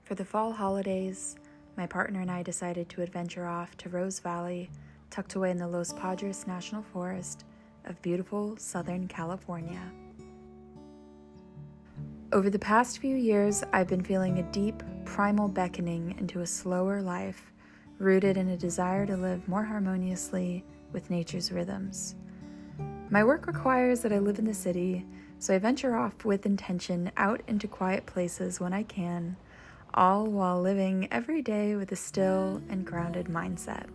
For the fall holidays, my partner and I decided to adventure off to Rose Valley, tucked away in the Los Padres National Forest of beautiful Southern California. Over the past few years, I've been feeling a deep, primal beckoning into a slower life, rooted in a desire to live more harmoniously with nature's rhythms. My work requires that I live in the city, so I venture off with intention out into quiet places when I can, all while living every day with a still and grounded mindset.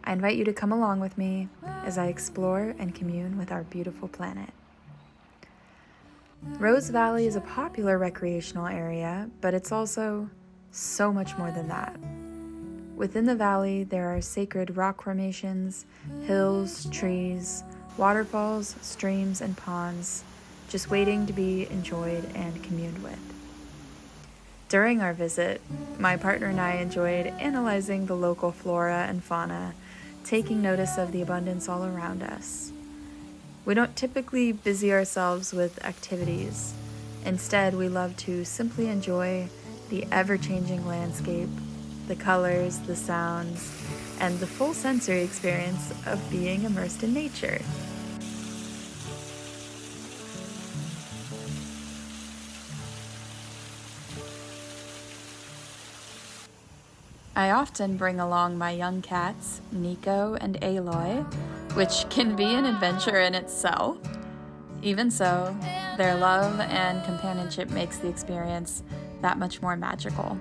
I invite you to come along with me as I explore and commune with our beautiful planet. Rose Valley is a popular recreational area, but it's also so much more than that. Within the valley, there are sacred rock formations, hills, trees, waterfalls, streams, and ponds, just waiting to be enjoyed and communed with. During our visit, my partner and I enjoyed analyzing the local flora and fauna, taking notice of the abundance all around us. We don't typically busy ourselves with activities. Instead, we love to simply enjoy the ever-changing landscape, the colors, the sounds, and the full sensory experience of being immersed in nature. I often bring along my young cats, Nico and Aloy, which can be an adventure in itself. Even so, their love and companionship makes the experience that much more magical.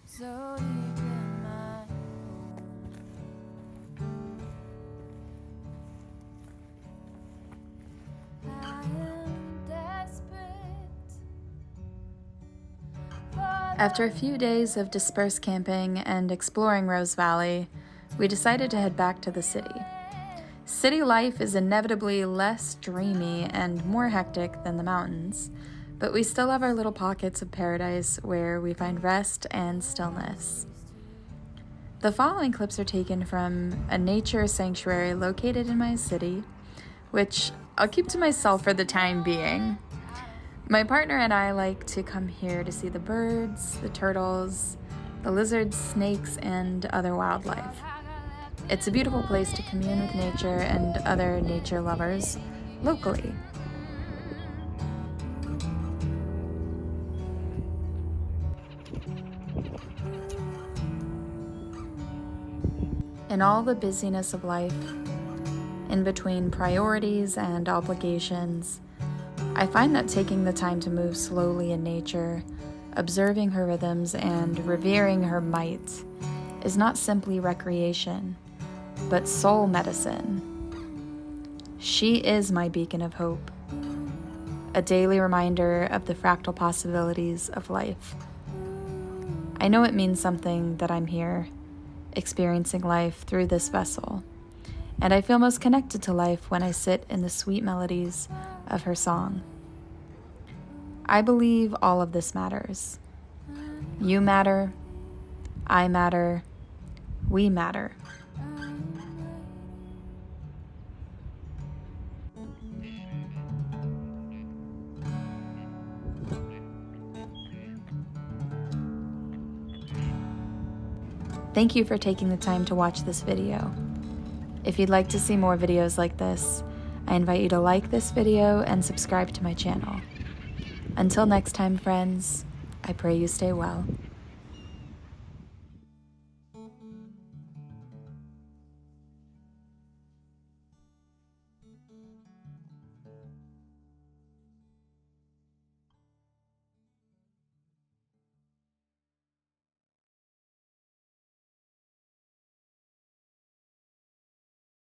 So deep in my I am desperate. After a few days of dispersed camping and exploring Rose Valley, we decided to head back to the city. City life is inevitably less dreamy and more hectic than the mountains, but we still have our little pockets of paradise where we find rest and stillness. The following clips are taken from a nature sanctuary located in my city, which I'll keep to myself for the time being. My partner and I like to come here to see the birds, the turtles, the lizards, snakes, and other wildlife. It's a beautiful place to commune with nature and other nature lovers locally. In all the busyness of life, in between priorities and obligations, I find that taking the time to move slowly in nature, observing her rhythms and revering her might, is not simply recreation, but soul medicine. She is my beacon of hope, a daily reminder of the fractal possibilities of life. I know it means something that I'm here, experiencing life through this vessel, and I feel most connected to life when I sit in the sweet melodies of her song. I believe all of this matters. You matter, I matter, we matter. Thank you for taking the time to watch this video. If you'd like to see more videos like this, I invite you to like this video and subscribe to my channel. Until next time, friends, I pray you stay well.